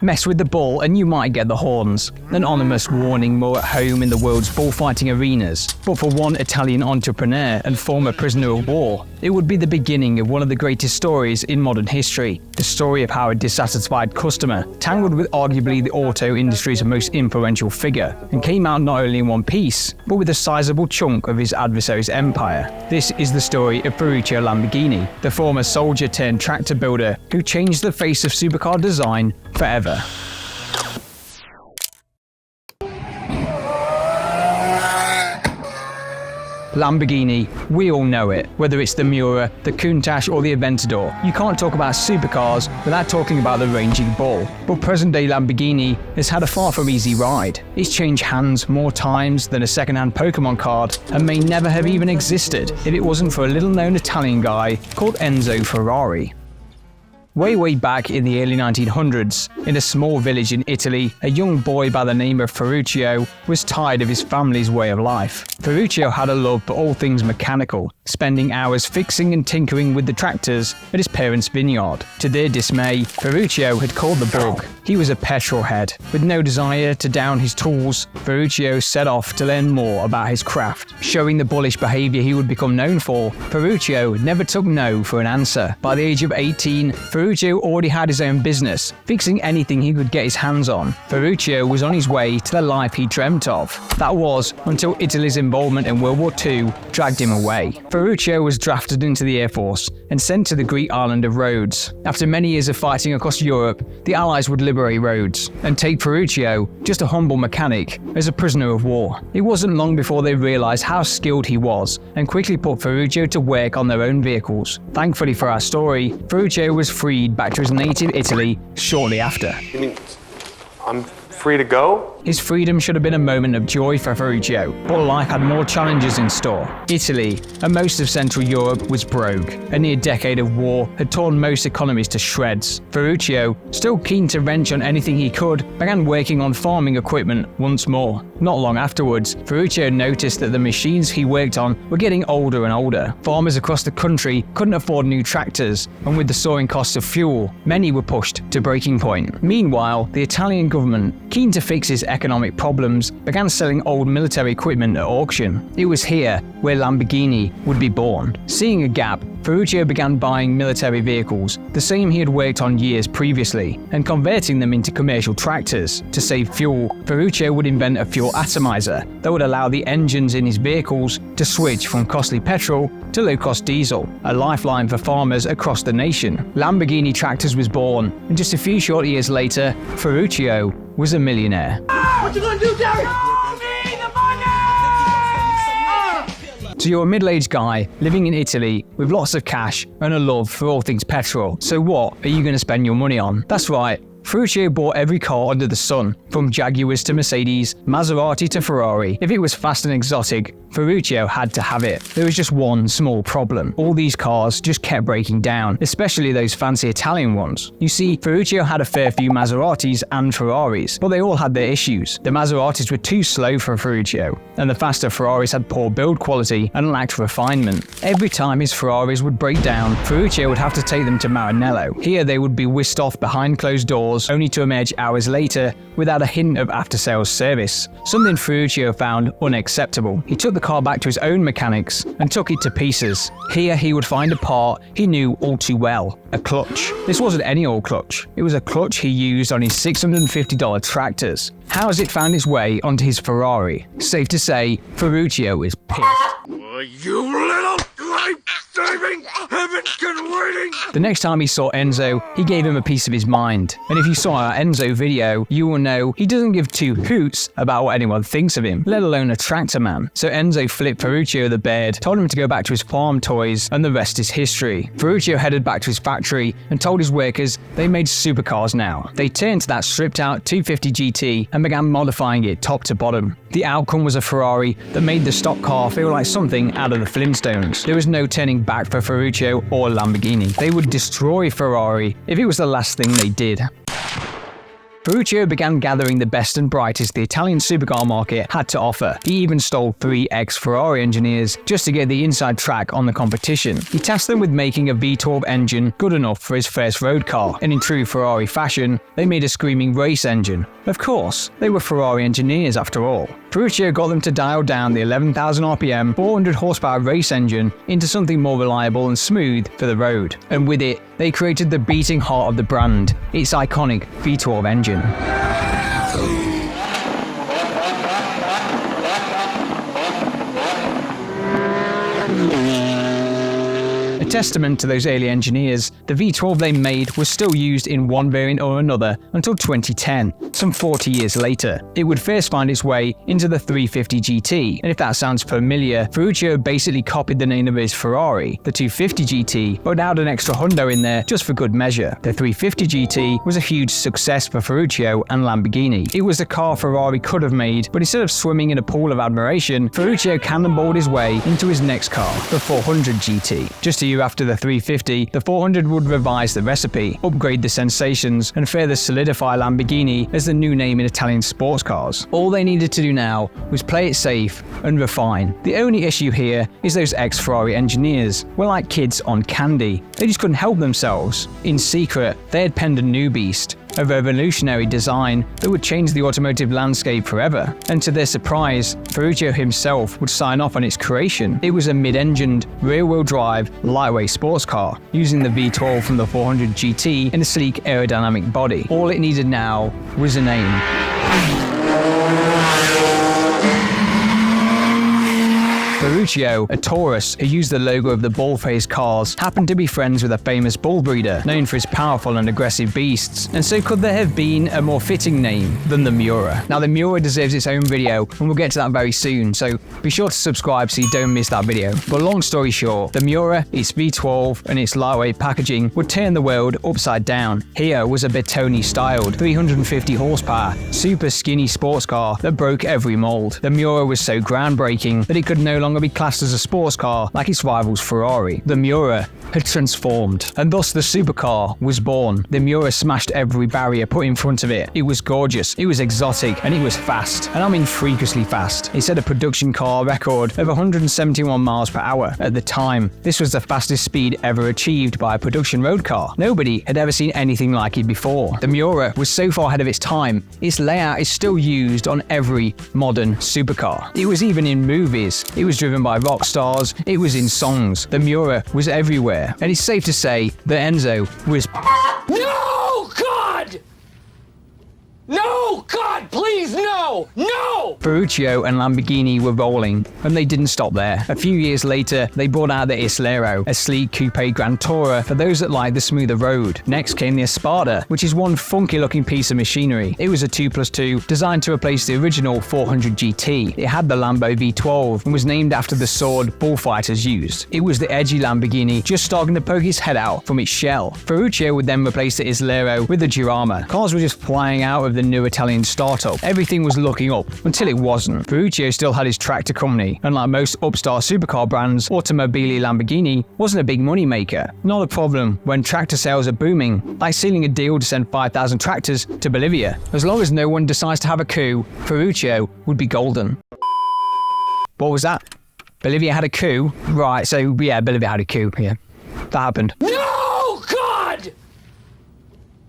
Mess with the bull and you might get the horns. An ominous warning more at home in the world's bullfighting arenas. But for one Italian entrepreneur and former prisoner of war, it would be the beginning of one of the greatest stories in modern history. The story of how a dissatisfied customer tangled with arguably the auto industry's most influential figure and came out not only in one piece, but with a sizable chunk of his adversary's empire. This is the story of Ferruccio Lamborghini, the former soldier turned tractor builder who changed the face of supercar design forever. Lamborghini, we all know it. Whether it's the Miura, the Countach or the Aventador, you can't talk about supercars without talking about the raging bull. But present-day Lamborghini has had a far from easy ride. It's changed hands more times than a second-hand Pokemon card and may never have even existed if it wasn't for a little-known Italian guy called Enzoferrari. Way back in the early 1900s, in a small village in Italy, a young boy by the name of Ferruccio was tired of his family's way of life. Ferruccio had a love for all things mechanical, spending hours fixing and tinkering with the tractors at his parents' vineyard. To their dismay, Ferruccio had caught the bug. He was a petrol head. With no desire to down his tools, Ferruccio set off to learn more about his craft. Showing the bullish behavior he would become known for, Ferruccio never took no for an answer. By the age of 18, Ferruccio already had his own business, fixing anything he could get his hands on. Ferruccio was on his way to the life he dreamt of. That was until Italy's involvement in World War II dragged him away. Ferruccio was drafted into the Air Force and sent to the Greek island of Rhodes. After many years of fighting across Europe, the Allies would liberate Rhodes and take Ferruccio, just a humble mechanic, as a prisoner of war. It wasn't long before they realized how skilled he was and quickly put Ferruccio to work on their own vehicles. Thankfully for our story, Ferruccio was freed back to his native Italy shortly after. You mean I'm free to go? His freedom should have been a moment of joy for Ferruccio, but life had more challenges in store. Italy, and most of Central Europe, was broke. A near decade of war had torn most economies to shreds. Ferruccio, still keen to wrench on anything he could, began working on farming equipment once more. Not long afterwards, Ferruccio noticed that the machines he worked on were getting older and older. Farmers across the country couldn't afford new tractors, and with the soaring costs of fuel, many were pushed to breaking point. Meanwhile, the Italian government, keen to fix his economic problems, began selling old military equipment at auction. It was here where Lamborghini would be born. Seeing a gap, Ferruccio began buying military vehicles, the same he had worked on years previously, and converting them into commercial tractors. To save fuel, Ferruccio would invent a fuel atomizer that would allow the engines in his vehicles to switch from costly petrol to low-cost diesel, a lifeline for farmers across the nation. Lamborghini Tractors was born, and just a few short years later, Ferruccio was a millionaire. What you gonna do, Jerry? Show me the money! So you're a middle-aged guy living in Italy with lots of cash and a love for all things petrol. So what are you going to spend your money on? That's right. Ferruccio bought every car under the sun, from Jaguars to Mercedes, Maserati to Ferrari. If it was fast and exotic, Ferruccio had to have it. There was just one small problem. All these cars just kept breaking down, especially those fancy Italian ones. You see, Ferruccio had a fair few Maseratis and Ferraris, but they all had their issues. The Maseratis were too slow for Ferruccio, and the faster Ferraris had poor build quality and lacked refinement. Every time his Ferraris would break down, Ferruccio would have to take them to Maranello. Here they would be whisked off behind closed doors, only to emerge hours later without a hint of after-sales service. Something Ferruccio found unacceptable. He took the car back to his own mechanics and took it to pieces. Here he would find a part he knew all too well, a clutch. This wasn't any old clutch. It was a clutch he used on his $650 tractors. How has it found its way onto his Ferrari? Safe to say, Ferruccio is pissed. You little life-saving, heaven-can-waiting! The next time he saw Enzo, he gave him a piece of his mind. And if you saw our Enzo video, you will know he doesn't give two hoots about what anyone thinks of him, let alone a tractor man. So Enzo flipped Ferruccio the bird, told him to go back to his farm toys, and the rest is history. Ferruccio headed back to his factory and told his workers they made supercars now. They turned to that stripped-out 250 GT and began modifying it top to bottom. The outcome was a Ferrari that made the stock car feel like something out of the Flintstones. There was no turning back for Ferruccio or Lamborghini. They would destroy Ferrari if it was the last thing they did. Ferruccio began gathering the best and brightest the Italian supercar market had to offer. He even stole 3 ex-Ferrari engineers just to get the inside track on the competition. He tasked them with making a V12 engine good enough for his first road car, and in true Ferrari fashion, they made a screaming race engine. Of course, they were Ferrari engineers after all. Ferruccio got them to dial down the 11,000 RPM, 400 horsepower race engine into something more reliable and smooth for the road. And with it, they created the beating heart of the brand, its iconic V12 engine. A testament to those early engineers, the V12 they made was still used in one variant or another until 2010, some 40 years later. It would first find its way into the 350 GT, and if that sounds familiar, Ferruccio basically copied the name of his Ferrari, the 250 GT, but added an extra hundo in there just for good measure. The 350 GT was a huge success for Ferruccio and Lamborghini. It was the car Ferrari could have made, but instead of swimming in a pool of admiration, Ferruccio cannonballed his way into his next car, the 400 GT. Just a year after the 350, the 400 would revise the recipe, upgrade the sensations, and further solidify Lamborghini as the new name in Italian sports cars. All they needed to do now was play it safe and refine. The only issue here is those ex-Ferrari engineers were like kids on candy. They just couldn't help themselves. In secret, they had penned a new beast, a revolutionary design that would change the automotive landscape forever. And to their surprise, Ferruccio himself would sign off on its creation. It was a mid-engined, rear-wheel drive, lightweight sports car, using the V12 from the 400 GT in a sleek aerodynamic body. All it needed now was a name. Ferruccio, a Taurus who used the logo of the bull-faced cars, happened to be friends with a famous bull breeder, known for his powerful and aggressive beasts, and so could there have been a more fitting name than the Miura? Now the Miura deserves its own video, and we'll get to that very soon, so be sure to subscribe so you don't miss that video. But long story short, the Miura, its V12, and its lightweight packaging would turn the world upside down. Here was a Bertone-styled, 350 horsepower, super skinny sports car that broke every mold. The Miura was so groundbreaking that it could no longer be classed as a sports car like its rivals Ferrari. The Miura had transformed, and thus the supercar was born. The Miura smashed every barrier put in front of it. It was gorgeous, it was exotic, and it was fast. And I mean freakishly fast. It set a production car record of 171 miles per hour. At the time, this was the fastest speed ever achieved by a production road car. Nobody had ever seen anything like it before. The Miura was so far ahead of its time, its layout is still used on every modern supercar. It was even in movies. It was driven by rock stars, it was in songs. The Miura was everywhere, and it's safe to say that Enzo was No, God! No, God, please, no! No! Ferruccio and Lamborghini were rolling, and they didn't stop there. A few years later, they brought out the Islero, a sleek coupe Grand Tourer for those that like the smoother road. Next came the Espada, which is one funky-looking piece of machinery. It was a 2+2, designed to replace the original 400 GT. It had the Lambo V12 and was named after the sword bullfighters used. It was the edgy Lamborghini, just starting to poke its head out from its shell. Ferruccio would then replace the Islero with the Girama. Cars were just flying out of the new Italian startup. Everything was looking up until it wasn't. Ferruccio still had his tractor company, and like most upstart supercar brands, Automobili Lamborghini wasn't a big money maker. Not a problem when tractor sales are booming, like sealing a deal to send 5,000 tractors to Bolivia. As long as no one decides to have a coup, Ferruccio would be golden. What was that? Bolivia had a coup? Right, so yeah, Bolivia had a coup, yeah. That happened. No, God!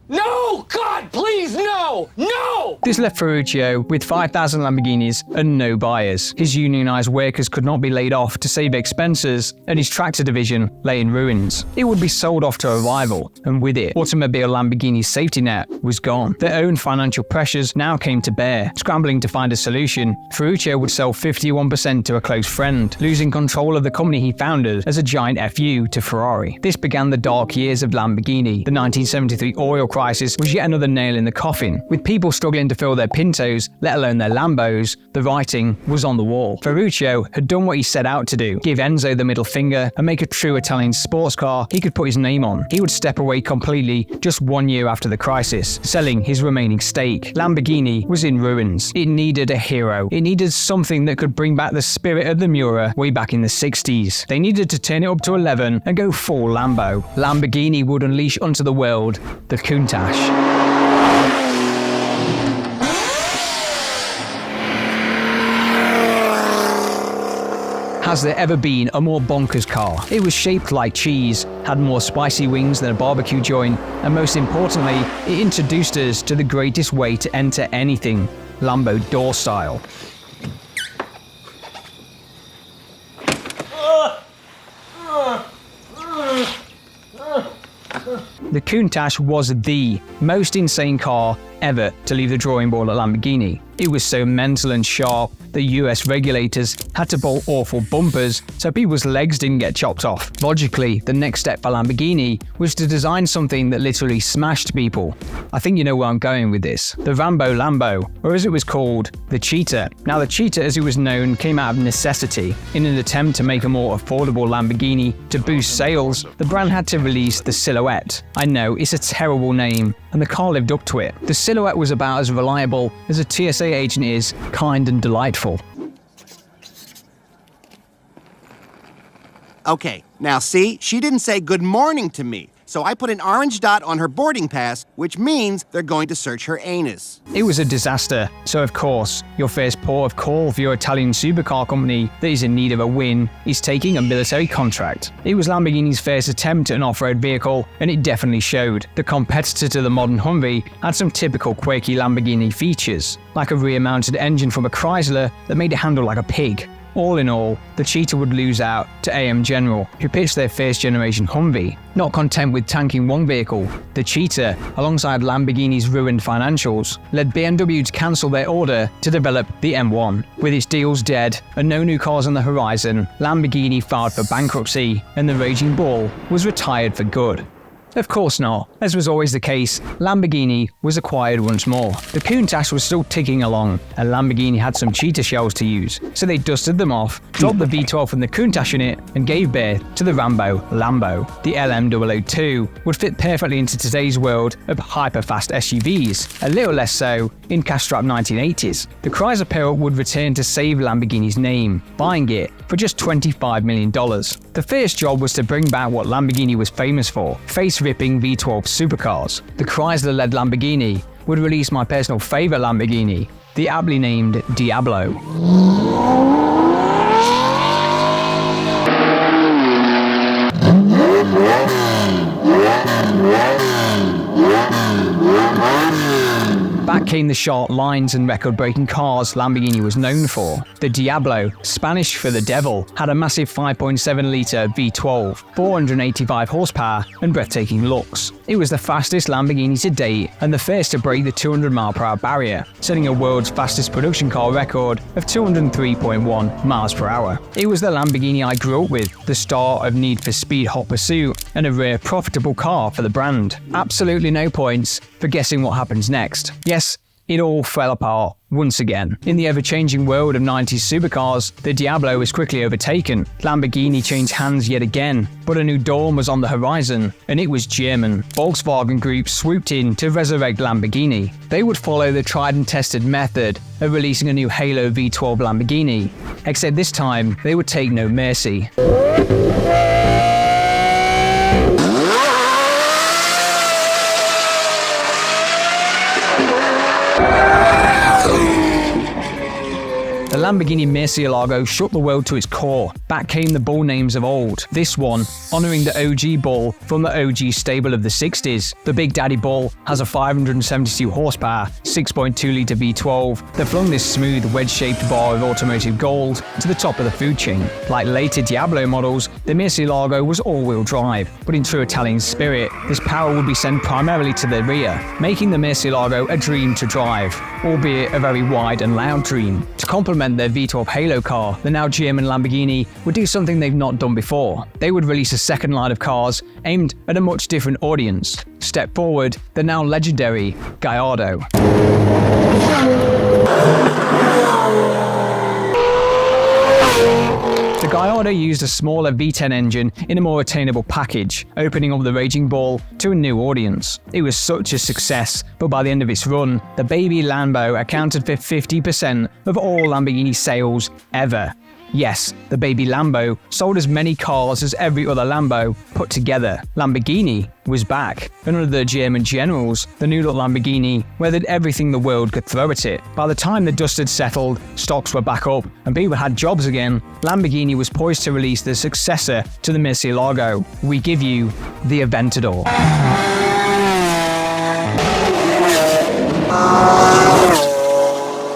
No, God, please, no! No! This left Ferruccio with 5,000 Lamborghinis and no buyers. His unionized workers could not be laid off to save expenses, and his tractor division lay in ruins. It would be sold off to a rival, and with it, Automobile Lamborghini's safety net was gone. Their own financial pressures now came to bear. Scrambling to find a solution, Ferruccio would sell 51% to a close friend, losing control of the company he founded as a giant FU to Ferrari. This began the dark years of Lamborghini. The 1973 oil crisis was yet another nail in the coffin. With people struggling to fill their Pintos, let alone their Lambos, the writing was on the wall. Ferruccio had done what he set out to do, give Enzo the middle finger and make a true Italian sports car he could put his name on. He would step away completely just 1 year after the crisis, selling his remaining stake. Lamborghini was in ruins. It needed a hero. It needed something that could bring back the spirit of the Miura way back in the 60s. They needed to turn it up to 11 and go full Lambo. Lamborghini would unleash onto the world the Countach. has there ever been a more bonkers car? It was shaped like cheese, had more spicy wings than a barbecue joint, and most importantly, it introduced us to the greatest way to enter anything, Lambo door style. The Countach was the most insane car ever to leave the drawing board at Lamborghini. It was so mental and sharp that US regulators had to bolt awful bumpers so people's legs didn't get chopped off. Logically, the next step for Lamborghini was to design something that literally smashed people. I think you know where I'm going with this. The Rambo Lambo, or as it was called, the Cheetah. Now the Cheetah, as it was known, came out of necessity. In an attempt to make a more affordable Lamborghini to boost sales, the brand had to release the Silhouette. I know, it's a terrible name, and the car lived up to it. The Silhouette was about as reliable as a TSA agent is kind and delightful. Okay, now see, she didn't say good morning to me, so I put an orange dot on her boarding pass, which means they're going to search her anus. It was a disaster, so of course, your first port of call for your Italian supercar company that is in need of a win is taking a military contract. It was Lamborghini's first attempt at an off-road vehicle, and it definitely showed. The competitor to the modern Humvee had some typical quirky Lamborghini features, like a rear-mounted engine from a Chrysler that made it handle like a pig. All in all, the Cheetah would lose out to AM General, who pitched their first-generation Humvee. Not content with tanking one vehicle, the Cheetah, alongside Lamborghini's ruined financials, led BMW to cancel their order to develop the M1. With its deals dead and no new cars on the horizon, Lamborghini filed for bankruptcy, and the Raging Bull was retired for good. Of course not. As was always the case, Lamborghini was acquired once more. The Countach was still ticking along, and Lamborghini had some Cheetah shells to use, so they dusted them off, dropped the V12 from the Countach in it, and gave birth to the Rambo Lambo. The LM002 would fit perfectly into today's world of hyper-fast SUVs, a little less so in cash-strapped 1980s. The Chrysler pair would return to save Lamborghini's name, buying it for just $25 million. The first job was to bring back what Lamborghini was famous for, face-ripping V12 supercars. The Chrysler-led Lamborghini would release my personal favorite Lamborghini, the aptly named Diablo. Back came the sharp lines and record-breaking cars Lamborghini was known for. The Diablo, Spanish for the devil, had a massive 5.7-litre V12, 485 horsepower, and breathtaking looks. It was the fastest Lamborghini to date and the first to break the 200-mile-per-hour barrier, setting a world's fastest production car record of 203.1 miles per hour. It was the Lamborghini I grew up with, the star of Need for Speed Hot Pursuit, and a rare profitable car for the brand. Absolutely no points for guessing what happens next. Yes, it all fell apart once again. In the ever-changing world of 90s supercars, the Diablo was quickly overtaken. Lamborghini changed hands yet again, but a new dawn was on the horizon, and it was German. Volkswagen Group swooped in to resurrect Lamborghini. They would follow the tried and tested method of releasing a new Halo V12 Lamborghini, except this time they would take no mercy. The Lamborghini Murcielago shook the world to its core. Back came the bull names of old. This one, honouring the OG bull from the OG stable of the 60s. The Big Daddy Bull has a 572 horsepower, 6.2-litre V12 that flung this smooth, wedge-shaped bar of automotive gold to the top of the food chain. Like later Diablo models, the Murcielago was all-wheel drive, but in true Italian spirit, this power would be sent primarily to the rear, making the Murcielago a dream to drive, albeit a very wide and loud dream. To complement their V12 Halo car, the now German Lamborghini would do something they've not done before. They would release a second line of cars aimed at a much different audience. Step forward, the now legendary Gallardo. The Gallardo used a smaller V10 engine in a more attainable package, opening up the Raging Bull to a new audience. It was such a success, but by the end of its run, the baby Lambo accounted for 50% of all Lamborghini sales ever. Yes, the baby Lambo sold as many cars as every other Lambo put together. Lamborghini was back, and under the German generals, the new look Lamborghini weathered everything the world could throw at it. By the time the dust had settled, stocks were back up, and people had jobs again, Lamborghini was poised to release the successor to the Murcielago. We give you the Aventador.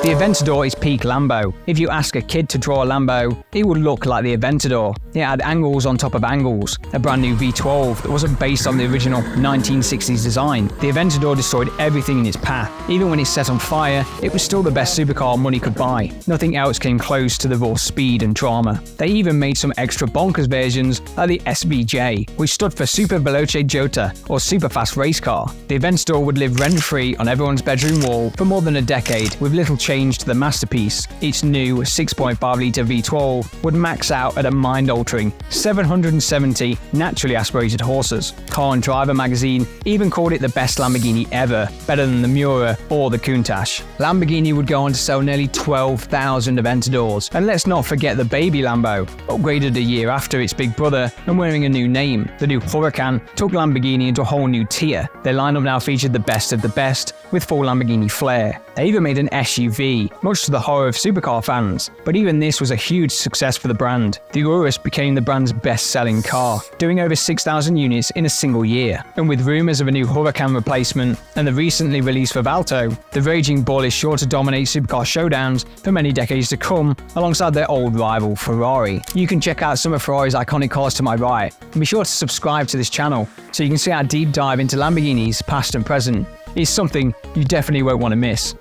The Aventador is peak Lambo. If you ask a kid to draw a Lambo, it would look like the Aventador. It had angles on top of angles, a brand new V12 that wasn't based on the original 1960s design. The Aventador destroyed everything in its path. Even when it set on fire, it was still the best supercar money could buy. Nothing else came close to the raw speed and drama. They even made some extra bonkers versions like the SVJ, which stood for Super Veloce Jota, or Super Fast Race Car. The Aventador would live rent-free on everyone's bedroom wall for more than a decade, with little change to the masterpiece. Its new 6.5-litre V12 would max out at a mind-altering 770 naturally aspirated horses. Car and Driver magazine even called it the best Lamborghini ever, better than the Miura or the Countach. Lamborghini would go on to sell nearly 12,000 Aventadors, and let's not forget the baby Lambo, upgraded a year after its big brother and wearing a new name. The new Huracan took Lamborghini into a whole new tier. Their lineup now featured the best of the best, with full Lamborghini flair. They even made an SUV, much to the horror of supercar fans, but even this was a huge success for the brand. The Urus became the brand's best-selling car, doing over 6,000 units in a single year. And with rumours of a new Huracan replacement and the recently released Ferrari, the raging bull is sure to dominate supercar showdowns for many decades to come, alongside their old rival Ferrari. You can check out some of Ferrari's iconic cars to my right, and be sure to subscribe to this channel so you can see our deep dive into Lamborghinis past and present. It's something you definitely won't want to miss.